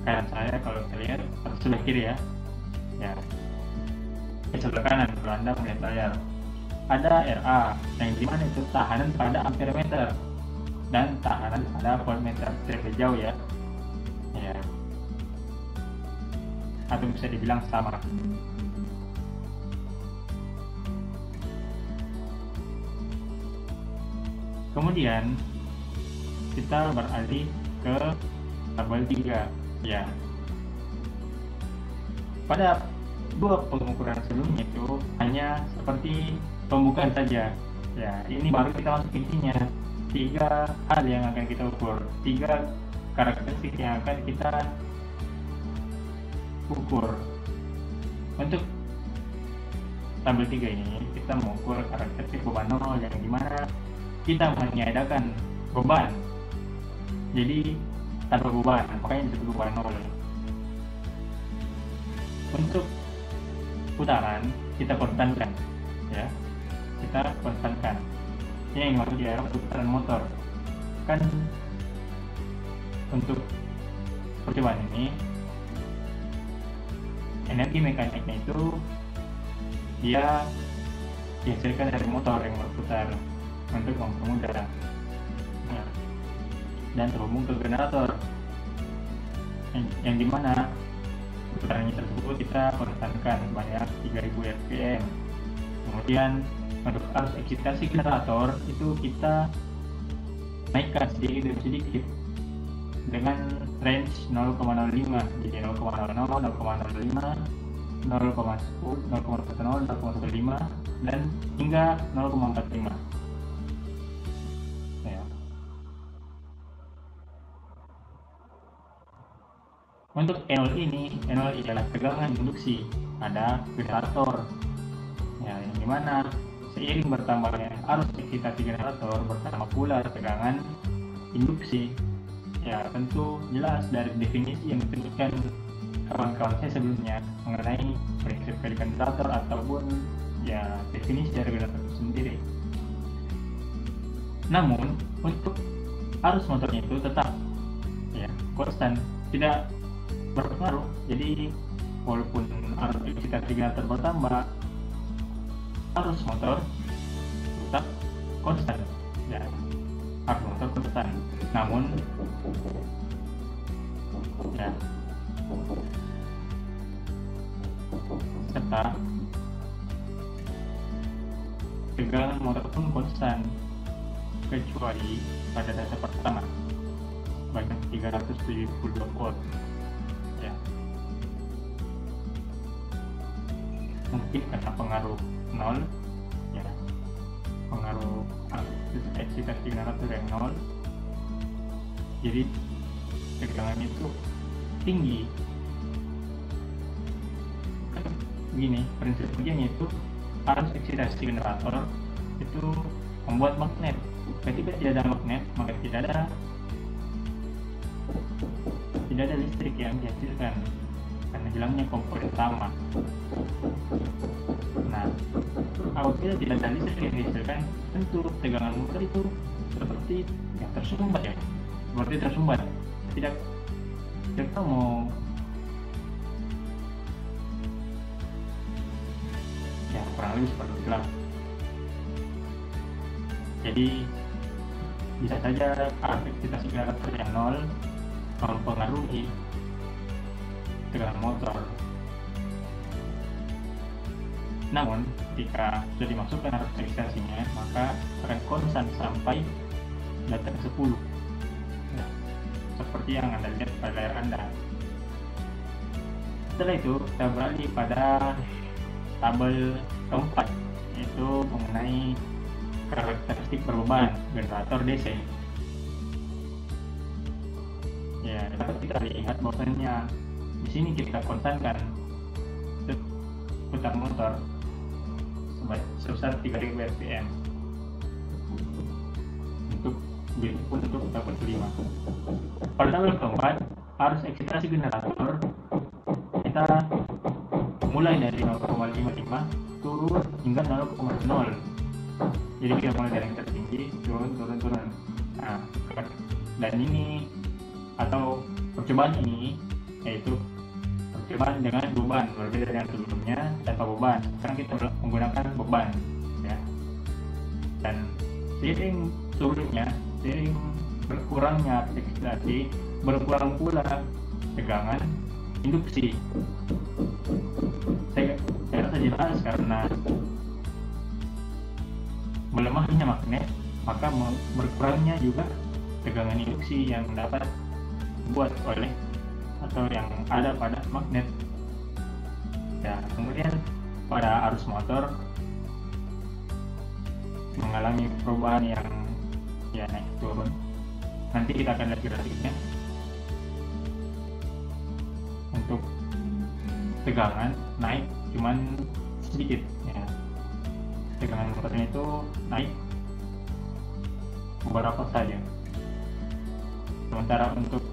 kanan saya kalau kita lihat, atau sebelah kiri ya, ya, di sebelah kanan kalau Anda melihat layar, ada RA yang dimana itu tahanan pada ampere meter dan tahanan pada voltmeter. Terlalu jauh ya, ya, atau bisa dibilang sama. Kemudian kita beralih ke tabel 3. Ya, pada dua pengukuran sebelumnya itu hanya seperti pembukaan saja. Ya, ini baru kita masuk intinya. 3 hal yang akan kita ukur, 3 karakteristik yang akan kita ukur. Untuk tabel 3 ini kita mengukur karakteristik beban nol, yang dimana kita meniadakan beban, jadi tanpa beban, makanya disebut beban nol. Untuk putaran kita konstankan, ya, kita konstankan. Ini yang maksud adalah putaran motor. Kan untuk percobaan ini energi mekaniknya itu dia dihasilkan dari motor yang berputar untuk mempermudah, ya, dan terhubung ke generator yang dimana putarannya tersebut kita konstankan sebanyak 3000 rpm. Kemudian untuk arus eksitasi generator itu kita naikkan sedikit demi sedikit dengan range 0,05, jadi 0,00, 0,05, 0,10, 0,10, 0,15 dan hingga 0,45. Untuk E0 ini, E0 adalah tegangan induksi pada generator, ya, yang dimana seiring bertambahnya arus eksitasi generator bertambah pula tegangan induksi. Ya, tentu jelas dari definisi yang disebutkan kawan-kawan saya sebelumnya mengenai prinsip dari generator ataupun ya definisi dari generator itu sendiri. Namun untuk arus motornya itu tetap ya konstan, tidak berpengaruh. Jadi walaupun arus eksitasi generator bertambah, arus motor tetap konstan ya, arus motor konstan. Namun ya serta tegangan motor pun konstan kecuali pada data pertama sebanyak 372 volt ya. Mungkin karena pengaruh nol ya, pengaruh eksitasi generator yang nol, jadi tegangan itu tinggi. Kan begini prinsip kerjanya itu, arus eksitasi generator itu membuat magnet. Ketika tidak ada magnet, maka tidak ada listrik yang dihasilkan karena hilangnya komponen utama. Nah, apabila tidak ada listrik yang dihasilkan, tentu tegangan motor itu seperti ya tersumbat ya, seperti tersumbat. Tidak tahu mau ya kurang lebih seperti itulah. Jadi bisa saja aktivitas generator yang nol mempengaruhi tegangan motor. Namun jika sudah dimasukkan arus eksitasinya, maka akan konstan sampai data 10 ya, seperti yang Anda lihat pada layar Anda. Setelah itu kita beralih pada tabel keempat, yaitu mengenai karakteristik berbeban generator DC. Ya, dapat kita lihat bahwasanya di sini kita konstankan putar motor sebesar 3000 rpm untuk dapat 5. Pada tabel keempat, arus eksitasi generator kita mulai dari 0,55 turun hingga 0,0. Jadi kita mulai dari yang tertinggi turun. Nah, dan ini atau percobaan ini yaitu percobaan dengan beban, berbeda dengan sebelumnya tanpa beban. Sekarang kita menggunakan beban ya. Dan seiring berkurangnya eksitasi, berkurang pula tegangan induksi. Saya rasa jelas karena melemahnya magnet, maka berkurangnya juga tegangan induksi yang dapat dibuat oleh atau yang ada pada magnet. Ya, kemudian pada arus motor mengalami perubahan yang ya naik turun. Nanti kita akan lihat grafiknya. Untuk tegangan naik cuman sedikit ya. Tegangan motornya itu naik beberapa saja. Sementara untuk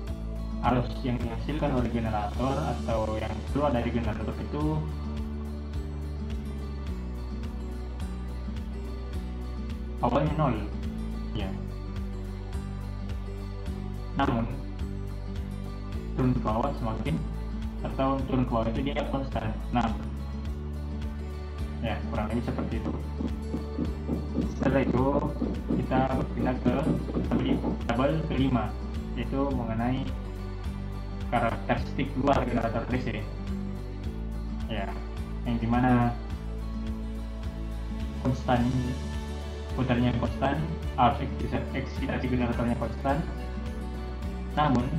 arus yang dihasilkan oleh generator atau yang keluar dari generator itu awalnya 0 ya. Namun turun ke bawah semakin, atau turun ke bawah itu dia konstan 6 ya, kurang lebih seperti itu. Setelah itu kita berpindah ke tabel kelima, yaitu mengenai karakteristik luar generator DC ya, yang dimana konstan, putarnya konstan, arus eksitasi generatornya konstan, namun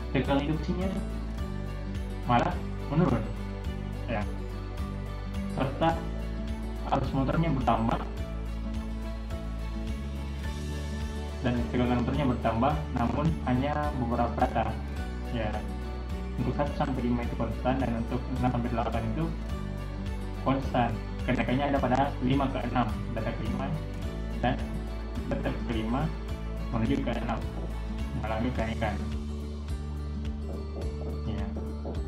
tegangan induksinya malah menurun ya, serta arus motornya bertambah dan tegangan motornya bertambah, namun hanya beberapa data ya. Untuk 1 sampai 5 itu konstan, dan untuk 6 sampai 8 itu konstan kenaikannya ada pada 5 ke 6, data kelima dan data kelima menuju ke 6 mengalami kenaikan. Ya.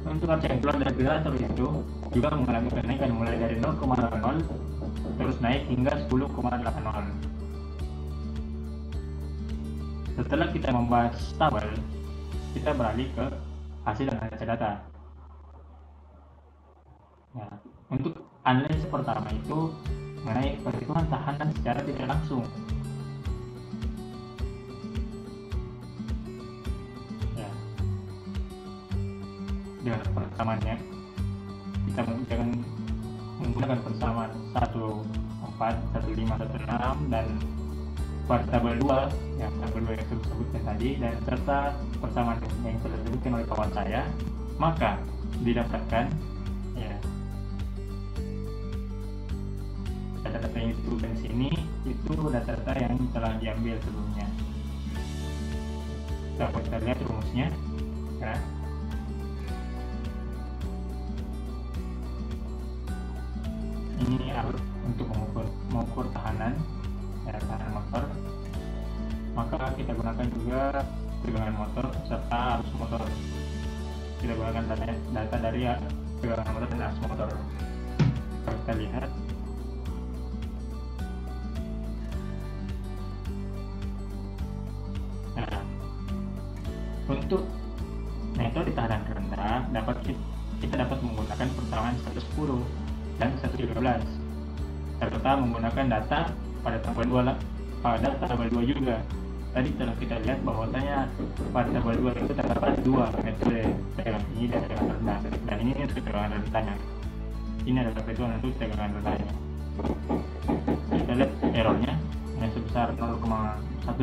Untuk arca yang keluar dari generator itu juga mengalami kenaikan mulai dari 0,00 terus naik hingga 10,80. Setelah kita membahas tabel, kita beralih ke hasil analisa data. Ya. Untuk analisis pertama itu mengenai perhitungan tahanan secara tidak langsung. Ya. Dengan persamaannya, kita jangan menggunakan persamaan 14, 15, 16 dan pada tabel 2 yang tabel 2 yang saya sebutkan tadi dan serta persamaan yang telah disebutkan oleh kawan saya, maka didapatkan ya data-data yang disebutkan di sini itu data-data yang telah diambil sebelumnya. Dapat kita lihat rumusnya ya. Ini arus untuk mengukur tahanan ya, tahanan motor, maka kita gunakan juga tegangan motor serta arus motor. Kita gunakan data dari tegangan motor dan arus motor. Kalau kita lihat nah, untuk metode tahanan rendah kita dapat menggunakan persamaan 110 dan 113 serta menggunakan data pada tabel 2 juga. Tadi telah kita lihat bahwasanya pada tabel 2 itu terdapat 2 metode tegangan tinggi dan tegangan rendah, dan ini untuk tegangan rendahnya. Ini adalah perhitungan untuk tegangan rendahnya. Kita lihat errornya yang sebesar 0,10%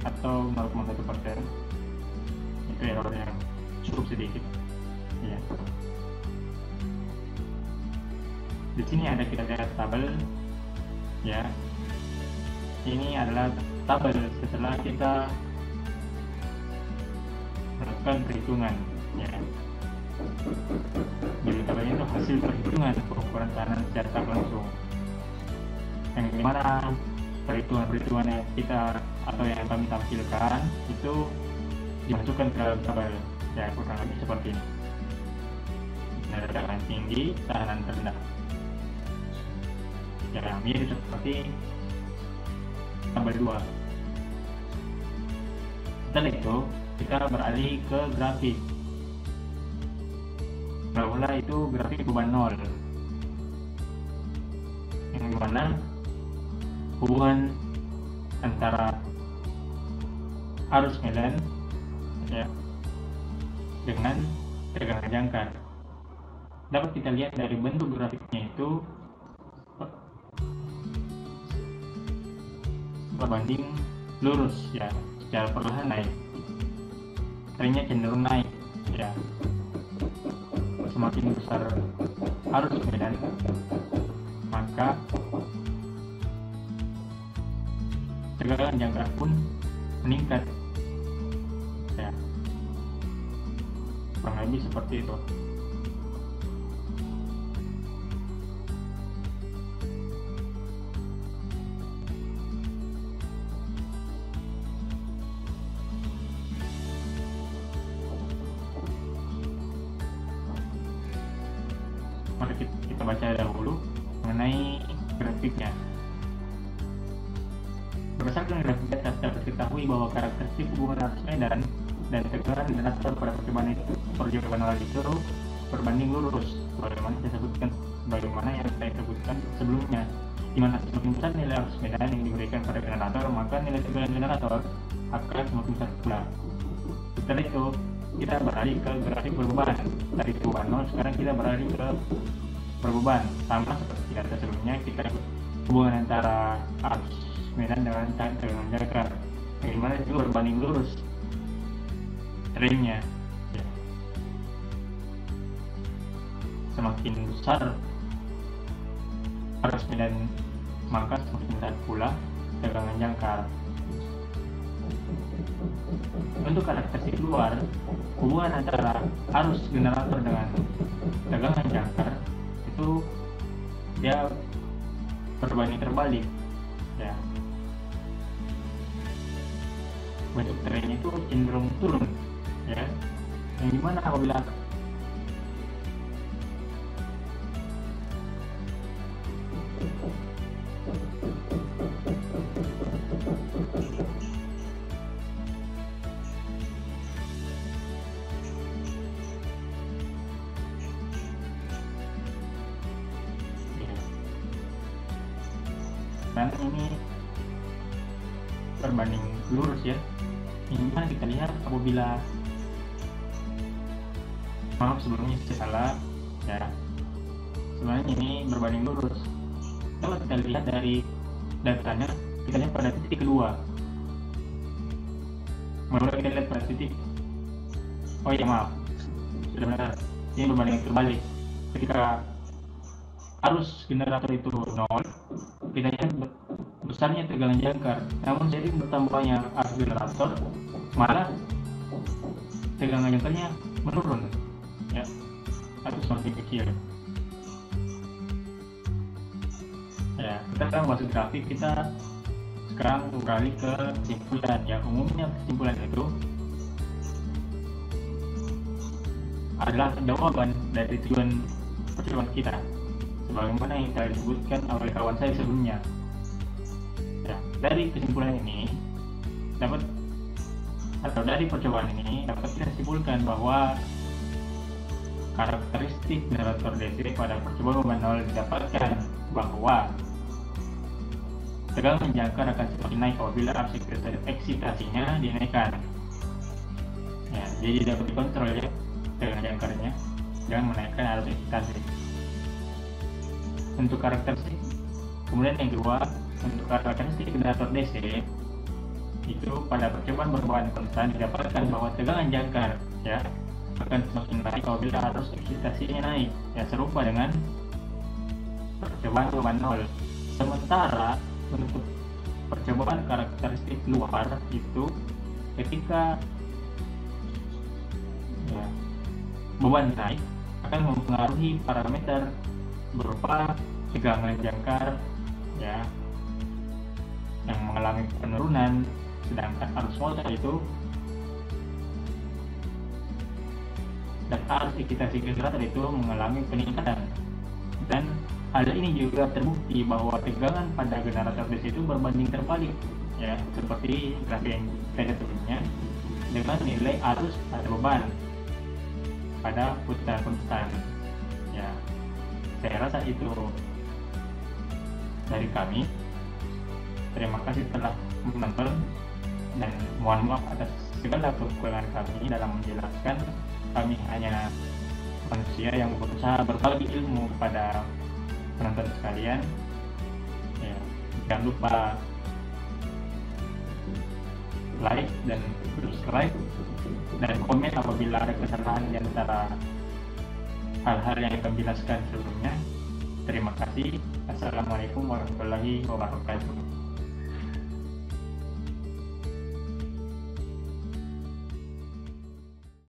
atau 0,1%. Itu error yang cukup sedikit ya. Di sini ada kita lihat tabel ya. Ini adalah tabel setelah kita melakukan perhitungan ya. Jadi tabel itu hasil perhitungan pengukuran tahanan secara tak langsung, yang dimana perhitungan yang kita atau yang kami tampilkan itu dimasukkan ke dalam tabel ya, kurang lebih seperti ini. Tegangan tinggi, tahanan rendah ya, mirip seperti tabel 2. Setelah itu kita beralih ke grafik. Bermula itu grafik beban nol, yang dimana hubungan antara arus medan ya dengan tegangan jangkar dapat kita lihat dari bentuk grafiknya itu berbanding lurus ya, secara perlahan naik, trennya cenderung naik ya. Semakin besar arus medan, maka tegangan jangkar pun meningkat ya, kurang lebih seperti itu. Mari kita baca dahulu mengenai grafiknya. Berdasarkan grafik atas dapat diketahui bahwa karakteristik hubungan arus medan dan tegangan generator pada perjodohan awal itu berbanding lurus, sebagaimana yang saya sebutkan sebelumnya, di mana semakin besar nilai arus medan yang diberikan pada generator, maka nilai tegangan generator akan semakin besar pula. Setelah itu kita beralih ke grafik berbeban. Dari beban nol sekarang kita beralih ke berbeban, sama seperti data sebelumnya. Kita hubungan antara arus medan dengan tegangan jangkar, yang dimana itu berbanding lurus trennya ya. Semakin besar arus medan, maka semakin besar pula tegangan jangkar. Untuk karakteristik luar, hubungan antara arus generator dengan tegangan jangkar itu dia berbanding terbalik ya, bentuk trennya itu cenderung turun ya. Yang gimana apabila dan ini berbanding lurus ya. Ini kan kita lihat apabila, maaf sebelumnya saya salah ya, sebenarnya ini berbanding lurus. Kalau kita lihat dari datanya, kita lihat pada titik kedua. Mulai kita lihat pada titik, oh iya maaf, sudah benar, ini berbanding terbalik. Ketika arus generator itu 0, kita lihat besarnya tegangan jangkar. Namun jadi bertambahnya arus generator, malah tegangan jangkarnya menurun ya, atau semakin kecil ya. Kita sekarang masuk grafik, kita sekarang beralih ke kesimpulan ya. Umumnya kesimpulan itu adalah jawaban dari tujuan percobaan kita, sebagaimana yang telah disebutkan oleh kawan saya sebelumnya ya. Dari kesimpulan ini dapat, atau dari percobaan ini dapat kita simpulkan bahwa karakteristik generator DC pada percobaan beban nol didapatkan bahwa tegangan jangkar akan semakin naik apabila arus eksitasinya dinaikkan ya. Jadi dapat dikontrol ya tegangan jangkarnya, jangan menaikkan arus eksitasi. Untuk karakteristik, kemudian yang kedua, untuk karakteristik generator DC itu pada percobaan berbahan konstan didapatkan bahwa tegangan jangkar ya akan semakin naik apabila arus eksitasinya naik ya, serupa dengan percobaan beban nol. Sementara untuk percobaan karakteristik luar itu ketika ya, beban naik akan mempengaruhi parameter berupa tegangan jangkar ya yang mengalami penurunan, sedangkan arus motor itu dan arus eksitasi generator itu mengalami peningkatan. Dan hal ini juga terbukti bahwa tegangan pada generator DC itu berbanding terbalik ya, seperti grafik yang saya sebelumnya, dengan nilai arus pada beban pada putaran konstan ya. Saya rasa itu dari kami. Terima kasih telah menonton dan mohon maaf atas segala kekurangan kami dalam menjelaskan. Kami hanya manusia yang berusaha berbagi ilmu kepada penonton sekalian ya. Jangan lupa like dan subscribe dan komen apabila ada kesalahan di antara hal-hal yang kami jelaskan sebelumnya. Terima kasih. Assalamualaikum warahmatullahi wabarakatuh.